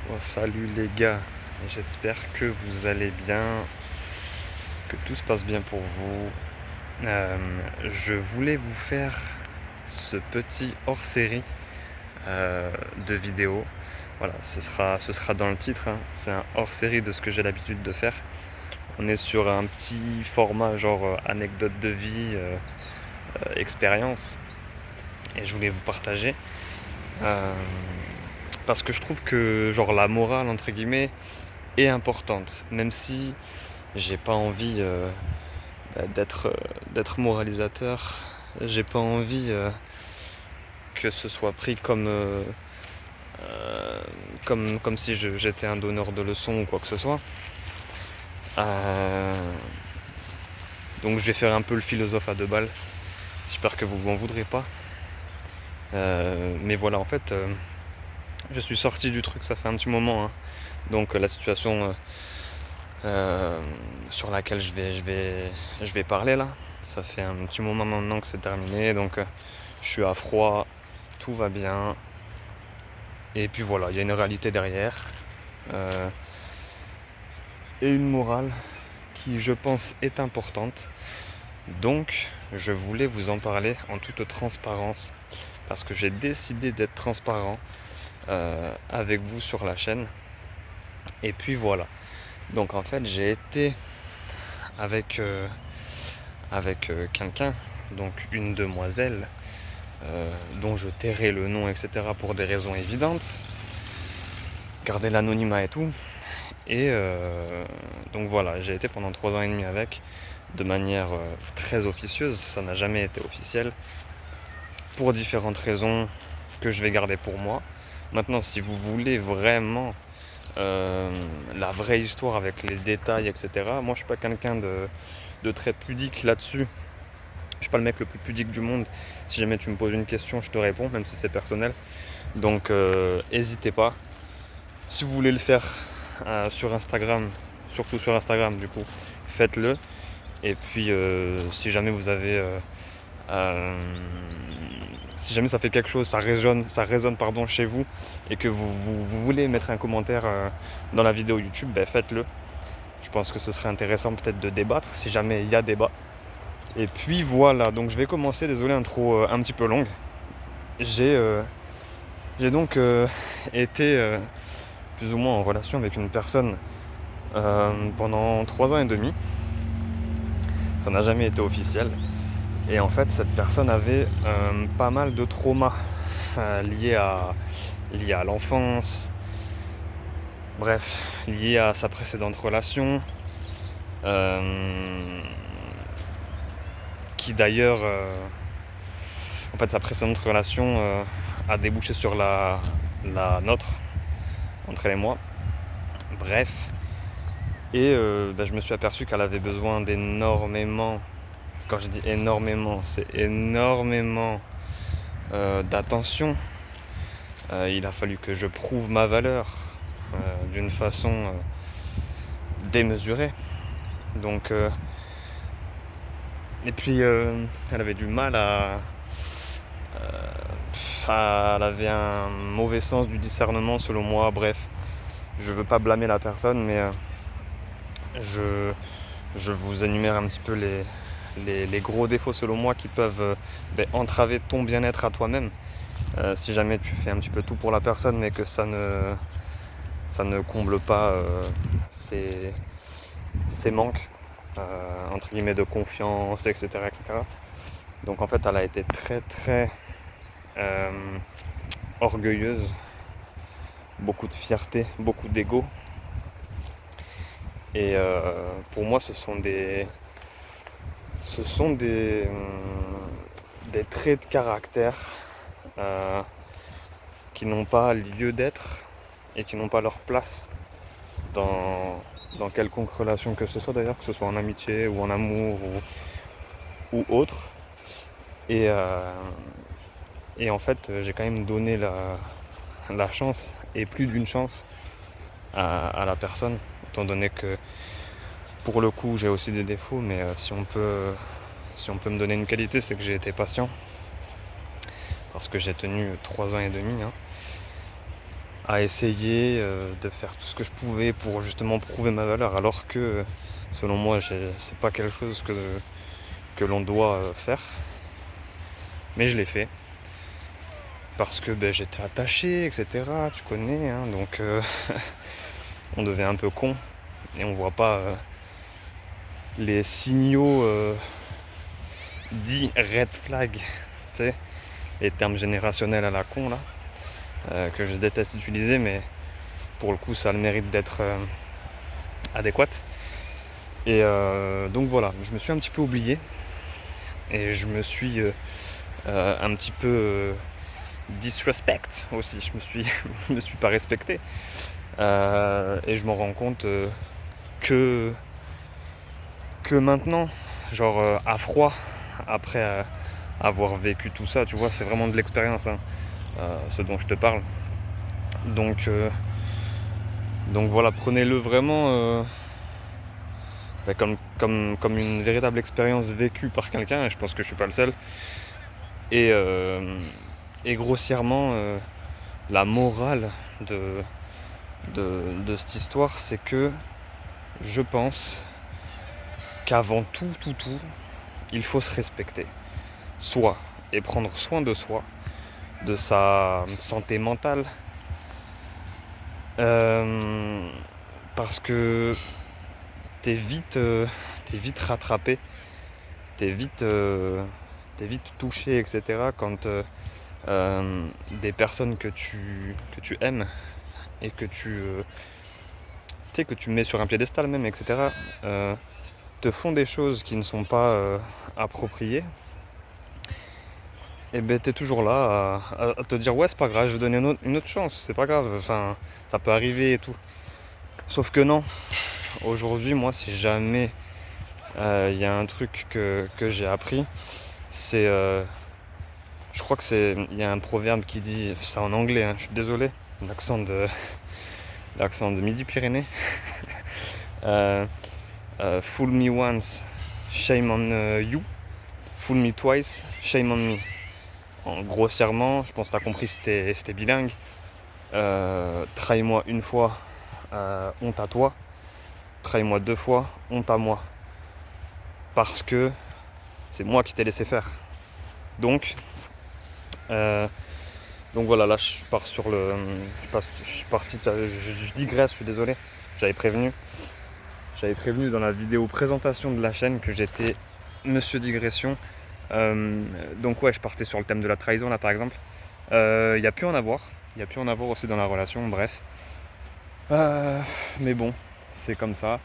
Oh, salut les gars, j'espère que vous allez bien, que tout se passe bien pour vous. Je voulais vous faire ce petit hors-série de vidéos. Voilà, ce sera dans le titre, hein. C'est un hors-série de ce que j'ai l'habitude de faire. On est sur un petit format genre anecdote de vie, expérience, et je voulais vous partager. euh, Parce que je trouve que genre la morale entre guillemets est importante, même si j'ai pas envie bah, d'être moralisateur. J'ai pas envie que ce soit pris euh, comme si j'étais un donneur de leçons ou quoi que ce soit. Euh, donc je vais faire un peu le philosophe à deux balles. J'espère que vous m'en voudrez pas. Mais voilà, en fait, je suis sorti du truc, ça fait un petit moment, hein. Donc la situation euh, sur laquelle je vais parler là, ça fait un petit moment maintenant que c'est terminé. Donc je suis à froid, tout va bien. Et puis voilà, il y a une réalité derrière. euh, et une morale qui, je pense, est importante. Donc, je voulais vous en parler en toute transparence parce que j'ai décidé d'être transparent avec vous sur la chaîne. Et puis voilà. Donc en fait, j'ai été avec, quelqu'un, donc une demoiselle, dont je tairai le nom, etc. pour des raisons évidentes. Garder l'anonymat et tout. Et donc voilà, j'ai été pendant 3 ans et demi avec, de manière très officieuse, ça n'a jamais été officiel, pour différentes raisons que je vais garder pour moi. Maintenant, si vous voulez vraiment la vraie histoire avec les détails, etc., moi je suis pas quelqu'un de très pudique là-dessus. Je suis pas le mec le plus pudique du monde. Si jamais tu me poses une question, je te réponds, même si c'est personnel. Donc n'hésitez pas. Si vous voulez le faire sur Instagram, surtout sur Instagram du coup, faites-le. Et puis si jamais vous avez euh, si jamais ça fait quelque chose, ça résonne pardon, chez vous et que vous voulez mettre un commentaire dans la vidéo YouTube, ben faites-le. Je pense que ce serait intéressant peut-être de débattre si jamais il y a débat. Et puis voilà, donc je vais commencer, désolé, intro un petit peu longue. J'ai euh, j'ai donc été plus ou moins en relation avec une personne pendant 3 ans et demi. Ça n'a jamais été officiel. Et en fait, cette personne avait pas mal de traumas liés à l'enfance, bref, liés à sa précédente relation, euh, qui d'ailleurs, en fait, sa précédente relation a débouché sur la nôtre, entre elle et moi. Bref, et je me suis aperçu qu'elle avait besoin d'énormément, quand je dis énormément, c'est énormément d'attention. Il a fallu que je prouve ma valeur d'une façon démesurée. Donc, et puis, elle avait du mal elle avait un mauvais sens du discernement selon moi. Bref, je veux pas blâmer la personne, mais je, je vous énumère un petit peu les gros défauts selon moi qui peuvent entraver ton bien-être à toi-même. Si jamais tu fais un petit peu tout pour la personne, mais que ça ne comble pas ses, ses manques, entre guillemets, de confiance, etc., etc. Donc en fait, elle a été très très euh, orgueilleuse, beaucoup de fierté, beaucoup d'ego. Et pour moi, ce sont des traits de caractère euh, qui n'ont pas lieu d'être et qui n'ont pas leur place dans quelconque relation que ce soit, d'ailleurs, que ce soit en amitié ou en amour ou autre. Et, et en fait, j'ai quand même donné la chance, et plus d'une chance, à la personne, étant donné que pour le coup j'ai aussi des défauts, mais si on peut me donner une qualité, c'est que j'ai été patient, parce que j'ai tenu 3 ans et demi, hein. à essayer de faire tout ce que je pouvais pour justement prouver ma valeur, alors que selon moi c'est pas quelque chose que l'on doit faire. Mais je l'ai fait parce que j'étais attaché, etc. Tu connais, hein, donc on devient un peu con et on voit pas les signaux dits red flag, tu sais, les termes générationnels à la con là, que je déteste utiliser, mais pour le coup ça a le mérite d'être adéquate. Et donc voilà, je me suis un petit peu oublié et je me suis un petit peu disrespect aussi. Je me suis pas respecté et je m'en rends compte que maintenant, genre à froid, après avoir vécu tout ça, tu vois, c'est vraiment de l'expérience, hein, ce dont je te parle. Donc voilà, prenez-le vraiment comme une véritable expérience vécue par quelqu'un, et je pense que je suis pas le seul. Et grossièrement, la morale de cette histoire, c'est que je pense qu'avant tout, il faut se respecter. Soi, et prendre soin de soi, de sa santé mentale. Parce que t'es vite rattrapé, t'es vite touché, etc. quand des personnes que tu aimes et que que tu mets sur un piédestal même, etc. Te font des choses qui ne sont pas appropriées. Et t'es toujours là à te dire ouais, c'est pas grave, je vais donner une autre chance, c'est pas grave, enfin ça peut arriver et tout. Sauf que non, aujourd'hui moi si jamais il y a un truc que j'ai appris, c'est je crois que il y a un proverbe qui dit, c'est en anglais, hein, je suis désolé, l'accent de Midi-Pyrénées. Fool me once, shame on you. Fool me twice, shame on me. Grossièrement, je pense que tu as compris, c'était bilingue. Trahis-moi une fois, honte à toi. Trahis-moi deux fois, honte à moi. Parce que c'est moi qui t'ai laissé faire. Donc voilà, là je pars sur le. Je suis parti, je digresse, je suis désolé. J'avais prévenu dans la vidéo présentation de la chaîne que j'étais Monsieur Digression. Donc ouais, je partais sur le thème de la trahison là par exemple. Il y a pu en avoir aussi dans la relation, bref. Mais bon, c'est comme ça.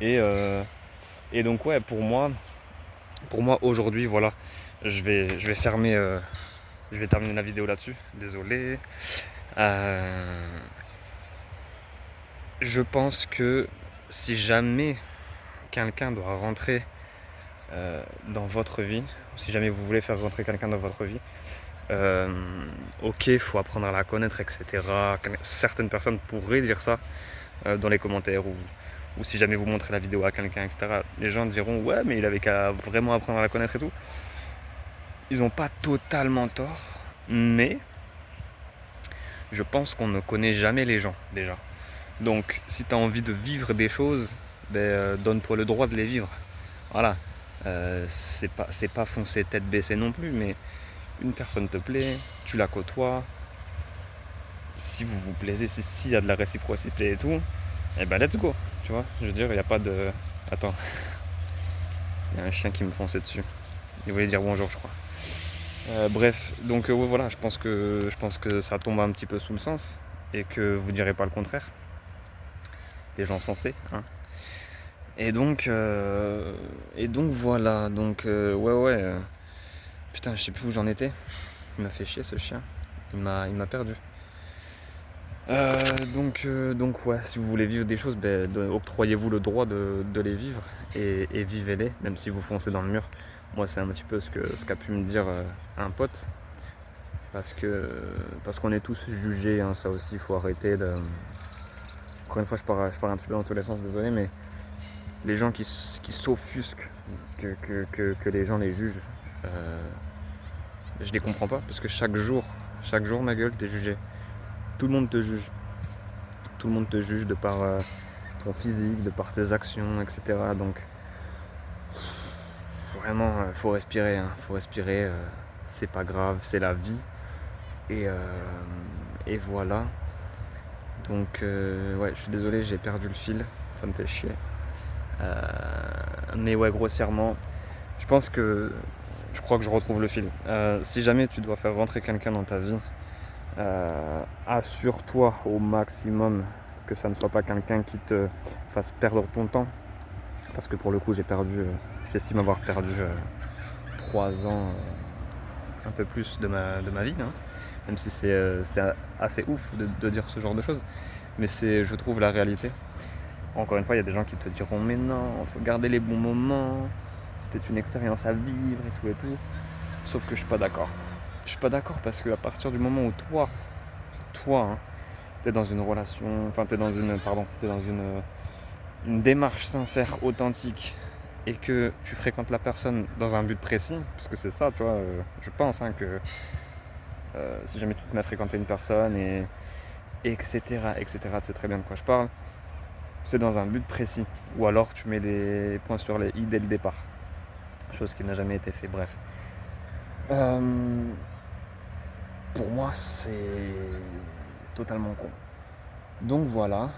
Et donc ouais, pour moi aujourd'hui, voilà, je vais fermer, je vais terminer la vidéo là-dessus. Désolé. Je pense que si jamais quelqu'un doit rentrer dans votre vie, si jamais vous voulez faire rentrer quelqu'un dans votre vie, ok, il faut apprendre à la connaître, etc. Certaines personnes pourraient dire ça dans les commentaires ou si jamais vous montrez la vidéo à quelqu'un, etc. Les gens diront ouais, mais il avait qu'à vraiment apprendre à la connaître et tout. Ils n'ont pas totalement tort, mais je pense qu'on ne connaît jamais les gens déjà. Donc si tu as envie de vivre des choses, donne-toi le droit de les vivre. Voilà. C'est pas foncer tête baissée non plus, mais une personne te plaît, tu la côtoies, si vous vous plaisez, s'il y a de la réciprocité et tout, et let's go, tu vois. Je veux dire, il n'y a pas de... Attends, il y a un chien qui me fonçait dessus. Il voulait dire bonjour, je crois. Bref, donc ouais, voilà, je pense que ça tombe un petit peu sous le sens et que vous direz pas le contraire. Les gens sensés, hein. Et donc voilà, donc ouais. Putain, je sais plus où j'en étais. Il m'a fait chier ce chien. Il m'a perdu. Donc ouais, si vous voulez vivre des choses, octroyez-vous le droit de les vivre et vivez-les, même si vous foncez dans le mur. Moi, c'est un petit peu ce qu'a pu me dire un pote, parce qu'on est tous jugés, hein, ça aussi, il faut arrêter de... Encore une fois, je pars un petit peu dans tous les sens, désolé, mais les gens qui s'offusquent que les gens les jugent, je les comprends pas, parce que chaque jour ma gueule, t'es jugé. Tout le monde te juge. Tout le monde te juge de par ton physique, de par tes actions, etc. Donc vraiment, faut respirer, hein. Faut respirer. C'est pas grave, c'est la vie. Et, voilà. Donc ouais, je suis désolé, j'ai perdu le fil. Ça me fait chier. Mais ouais, grossièrement, je crois que je retrouve le fil. Si jamais tu dois faire rentrer quelqu'un dans ta vie, assure-toi au maximum que ça ne soit pas quelqu'un qui te fasse perdre ton temps. Parce que pour le coup, j'estime avoir perdu 3 ans, un peu plus de ma vie, hein. Même si c'est assez ouf de dire ce genre de choses. Mais c'est, je trouve, la réalité. Encore une fois, il y a des gens qui te diront mais non, il faut garder les bons moments, c'était une expérience à vivre et tout et tout. Sauf que je suis pas d'accord. Je suis pas d'accord parce qu'à partir du moment où toi, hein, t'es dans une relation, enfin t'es dans une démarche sincère, authentique, et que tu fréquentes la personne dans un but précis, parce que c'est ça, tu vois, je pense hein, que si jamais tu te mets à fréquenter une personne et etc., tu sais très bien de quoi je parle, c'est dans un but précis. Ou alors tu mets des points sur les i dès le départ. Chose qui n'a jamais été fait, bref. Pour moi, c'est totalement con. Donc voilà.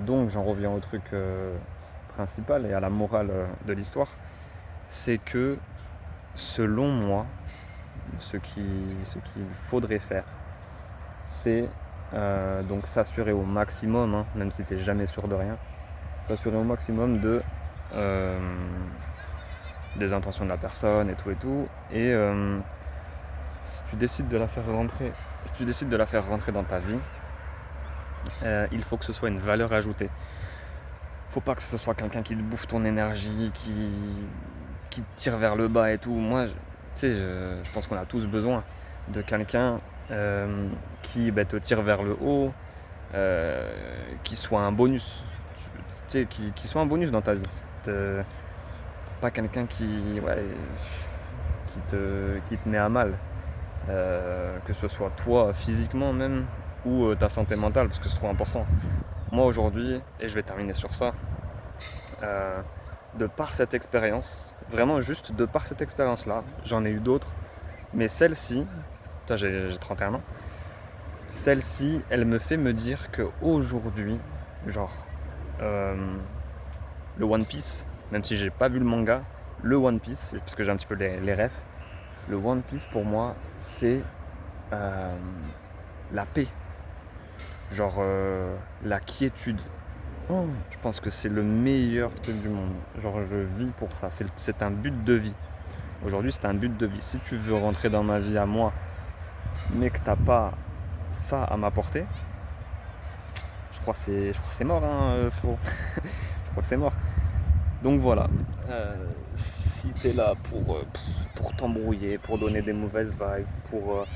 Donc j'en reviens au truc principal et à la morale de l'histoire. C'est que, selon moi, ce qu'il faudrait faire, c'est donc s'assurer au maximum, hein, même si tu n'es jamais sûr de rien, s'assurer au maximum des intentions de la personne et tout. Et si tu décides de la faire rentrer dans ta vie, il faut que ce soit une valeur ajoutée. Faut pas que ce soit quelqu'un qui te bouffe ton énergie, qui te tire vers le bas et tout. Moi, je pense qu'on a tous besoin de quelqu'un qui te tire vers le haut, qui soit un bonus. Qui soit un bonus dans ta vie. Pas quelqu'un qui te met à mal. Que ce soit toi physiquement même ou ta santé mentale, parce que c'est trop important. Moi aujourd'hui, et je vais terminer sur ça, de par cette expérience, vraiment juste de par cette expérience là, j'en ai eu d'autres, mais celle-ci, j'ai 31 ans, celle-ci elle me fait me dire que aujourd'hui, genre le One Piece, même si j'ai pas vu le manga, le One Piece, parce que j'ai un petit peu les refs, le One Piece pour moi c'est la paix, genre la quiétude. Je pense que c'est le meilleur truc du monde. Genre je vis pour ça, c'est un but de vie. Aujourd'hui c'est un but de vie. Si tu veux rentrer dans ma vie à moi, mais que t'as pas ça à m'apporter, je crois que c'est mort, hein, frérot. Je crois que c'est mort. Donc voilà. Si t'es là pour t'embrouiller, pour donner des mauvaises vibes, pour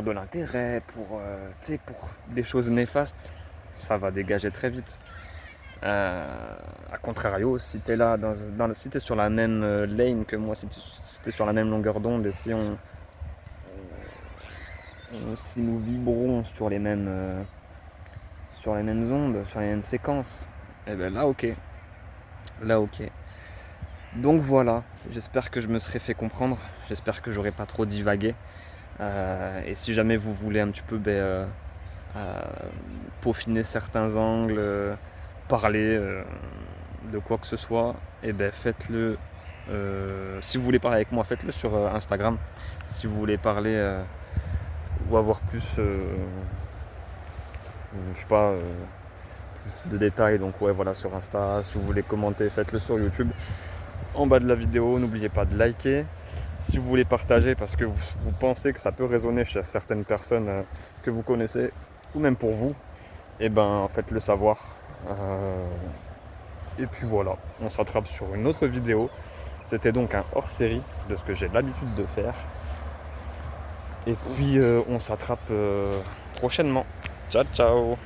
de l'intérêt, pour des choses néfastes, ça va dégager très vite. A contrario, si t'es là, si t'es sur la même lane que moi, si t'es sur la même longueur d'onde, et si nous vibrons sur les mêmes ondes, sur les mêmes séquences, et bien là ok. Donc voilà, j'espère que je me serai fait comprendre, j'espère que j'aurai pas trop divagué. Et si jamais vous voulez un petit peu peaufiner certains angles, parler de quoi que ce soit, et faites-le. Si vous voulez parler avec moi, faites-le sur Instagram. Si vous voulez parler ou avoir plus, je sais pas, plus de détails, donc ouais voilà, sur Insta. Si vous voulez commenter, faites-le sur YouTube. En bas de la vidéo, n'oubliez pas de liker. Si vous voulez partager parce que vous pensez que ça peut résonner chez certaines personnes que vous connaissez, ou même pour vous, et faites-le savoir. Et puis voilà, on se rattrape sur une autre vidéo. C'était donc un hors-série de ce que j'ai l'habitude de faire. Et puis on s'attrape prochainement. Ciao ciao.